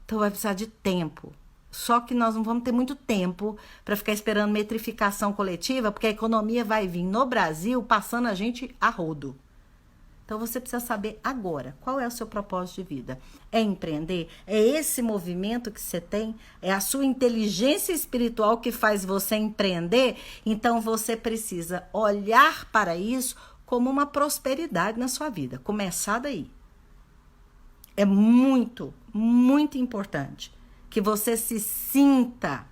Então vai precisar de tempo. Só que nós não vamos ter muito tempo para ficar esperando metrificação coletiva, porque a economia vai vir no Brasil passando a gente a rodo. Então você precisa saber agora qual é o seu propósito de vida. É empreender? É esse movimento que você tem? É a sua inteligência espiritual que faz você empreender? Então você precisa olhar para isso como uma prosperidade na sua vida. Começar daí. É muito, muito importante que você se sinta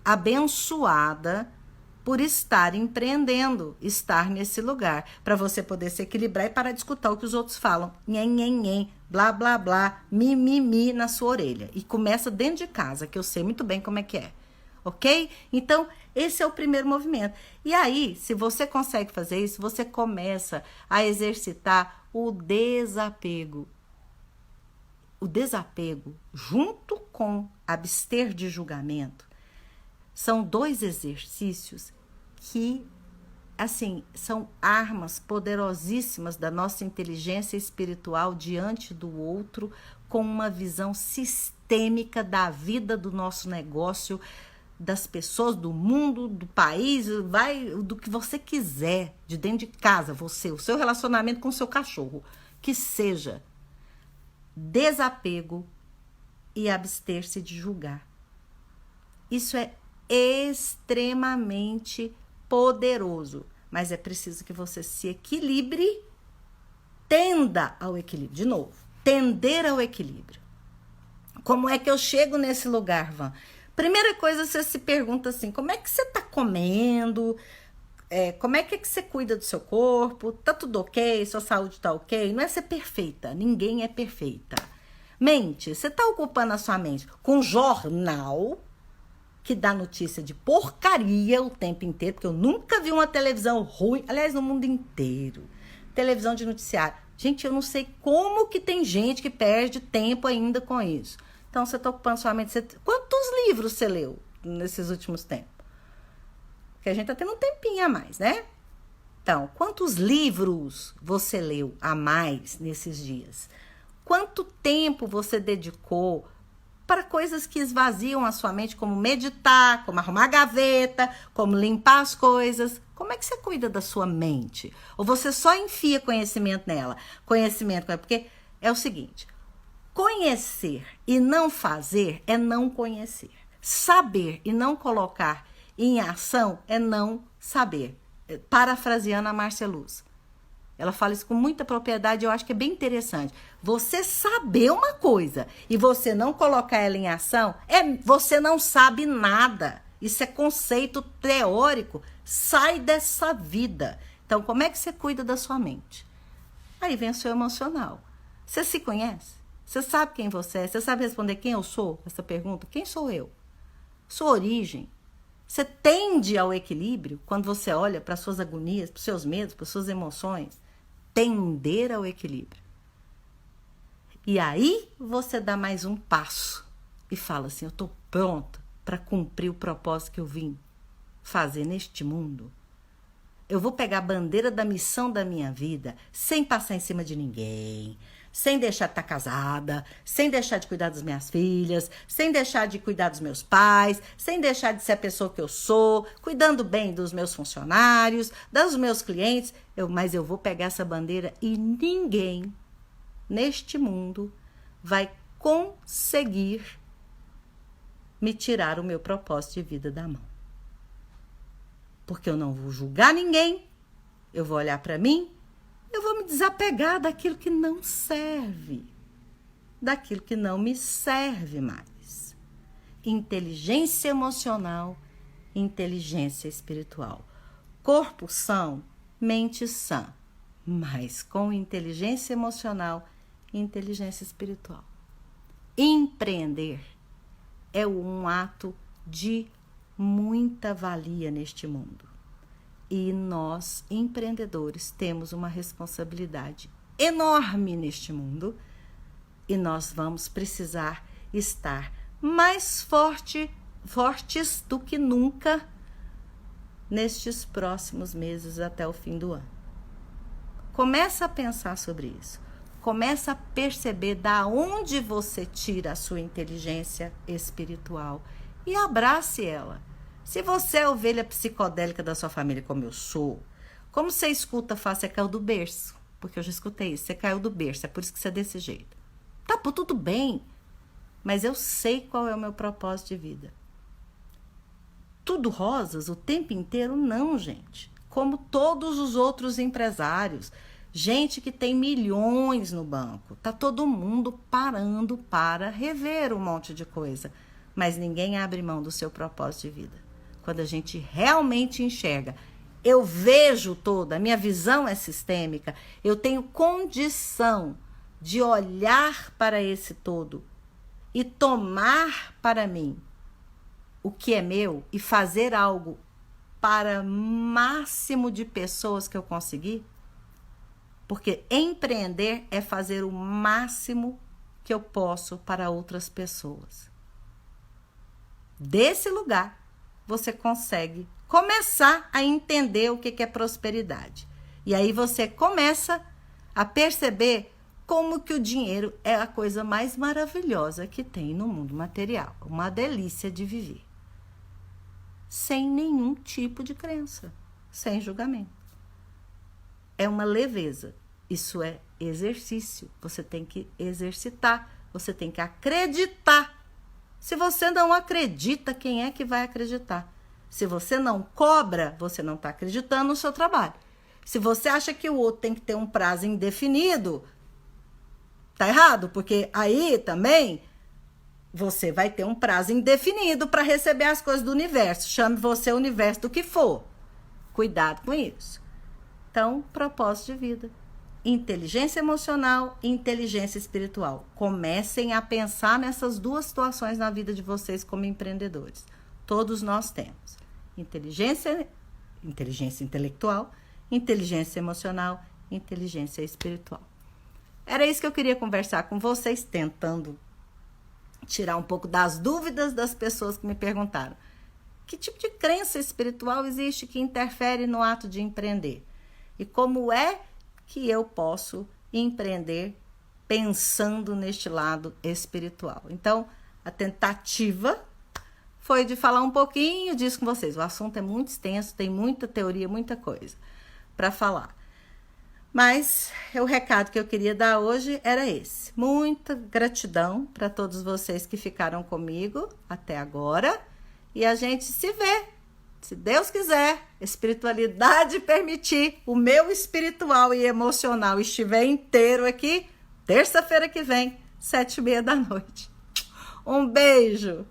abençoada por estar empreendendo, estar nesse lugar, para você poder se equilibrar e parar de escutar o que os outros falam, nhen, blá, blá, blá, mi, na sua orelha. E começa dentro de casa, que eu sei muito bem como é que é. Ok? Então, esse é o primeiro movimento. E aí, se você consegue fazer isso, você começa a exercitar o desapego. O desapego, junto com abster de julgamento, são dois exercícios que, assim, são armas poderosíssimas da nossa inteligência espiritual diante do outro, com uma visão sistêmica da vida, do nosso negócio, das pessoas, do mundo, do país, do que você quiser, de dentro de casa, você, o seu relacionamento com o seu cachorro, que seja desapego e abster-se de julgar. Isso é extremamente poderoso, mas é preciso que você se equilibre, tenda ao equilíbrio. De novo, tender ao equilíbrio. Como é que eu chego nesse lugar, Van? Primeira coisa, você se pergunta assim, como é que você está comendo? Como é que você cuida do seu corpo? Tá tudo ok? Sua saúde tá ok? Não é ser perfeita, ninguém é perfeita. Mente, você tá ocupando a sua mente com jornal que dá notícia de porcaria o tempo inteiro, porque eu nunca vi uma televisão ruim, aliás, no mundo inteiro, televisão de noticiário. Gente, eu não sei como que tem gente que perde tempo ainda com isso. Então, você tá ocupando sua mente. Quantos livros você leu nesses últimos tempos? Porque a gente tá tendo um tempinho a mais, né? Então, quantos livros você leu a mais nesses dias? Quanto tempo você dedicou para coisas que esvaziam a sua mente, como meditar, como arrumar a gaveta, como limpar as coisas? Como é que você cuida da sua mente? Ou você só enfia conhecimento nela? Porque é o seguinte, conhecer e não fazer é não conhecer. Saber e não colocar em ação é não saber. Parafraseando a Márcia Luz. Ela fala isso com muita propriedade, eu acho que é bem interessante. Você saber uma coisa e você não colocar ela em ação, você não sabe nada. Isso é conceito teórico. Sai dessa vida. Então, como é que você cuida da sua mente? Aí vem o seu emocional. Você se conhece? Você sabe quem você é? Você sabe responder quem eu sou? Essa pergunta, quem sou eu? Sua origem. Você tende ao equilíbrio quando você olha para suas agonias, para os seus medos, para suas emoções. Tender ao equilíbrio. E aí você dá mais um passo e fala assim, eu estou pronta para cumprir o propósito que eu vim fazer neste mundo. Eu vou pegar a bandeira da missão da minha vida sem passar em cima de ninguém, sem deixar de estar casada, sem deixar de cuidar das minhas filhas, sem deixar de cuidar dos meus pais, sem deixar de ser a pessoa que eu sou, cuidando bem dos meus funcionários, dos meus clientes. Mas eu vou pegar essa bandeira e ninguém neste mundo vai conseguir me tirar o meu propósito de vida da mão. Porque eu não vou julgar ninguém, eu vou olhar para mim, eu vou me desapegar daquilo que não serve, daquilo que não me serve mais. Inteligência emocional, inteligência espiritual. Corpo são, mente sã, mas com inteligência emocional e inteligência espiritual. Empreender é um ato de muita valia neste mundo. E nós, empreendedores, temos uma responsabilidade enorme neste mundo e nós vamos precisar estar mais fortes do que nunca nestes próximos meses até o fim do ano. Começa a pensar sobre isso. Começa a perceber da onde você tira a sua inteligência espiritual e abrace ela. Se você é a ovelha psicodélica da sua família, como eu sou, como você escuta, você caiu do berço. Porque eu já escutei isso, você caiu do berço, é por isso que você é desse jeito. Tá, pô, tudo bem, mas eu sei qual é o meu propósito de vida. Tudo rosas o tempo inteiro? Não, gente. Como todos os outros empresários, gente que tem milhões no banco, tá todo mundo parando para rever um monte de coisa, mas ninguém abre mão do seu propósito de vida. quando a gente realmente enxerga. Eu vejo todo, a minha visão é sistêmica, eu tenho condição de olhar para esse todo e tomar para mim o que é meu e fazer algo para o máximo de pessoas que eu conseguir. Porque empreender é fazer o máximo que eu posso para outras pessoas. Desse lugar, você consegue começar a entender o que é prosperidade. E aí você começa a perceber como que o dinheiro é a coisa mais maravilhosa que tem no mundo material. Uma delícia de viver. Sem nenhum tipo de crença, sem julgamento. É uma leveza. Isso é exercício. Você tem que exercitar. Você tem que acreditar. Se você não acredita, quem é que vai acreditar? Se você não cobra, você não está acreditando no seu trabalho. Se você acha que o outro tem que ter um prazo indefinido, tá errado, porque aí também você vai ter um prazo indefinido para receber as coisas do universo. Chame você o universo do que for. Cuidado com isso. Então, propósito de vida. Inteligência emocional e inteligência espiritual. Comecem a pensar nessas duas situações na vida de vocês como empreendedores. Todos nós temos. Inteligência intelectual, inteligência emocional, inteligência espiritual. Era isso que eu queria conversar com vocês, tentando tirar um pouco das dúvidas das pessoas que me perguntaram. Que tipo de crença espiritual existe que interfere no ato de empreender? E como é que eu posso empreender pensando neste lado espiritual? Então, a tentativa foi de falar um pouquinho disso com vocês. O assunto é muito extenso, tem muita teoria, muita coisa para falar. Mas o recado que eu queria dar hoje era esse. Muita gratidão para todos vocês que ficaram comigo até agora. E a gente se vê, se Deus quiser, espiritualidade permitir, o meu espiritual e emocional estiver inteiro aqui, terça-feira que vem, 7h30 da noite. Um beijo!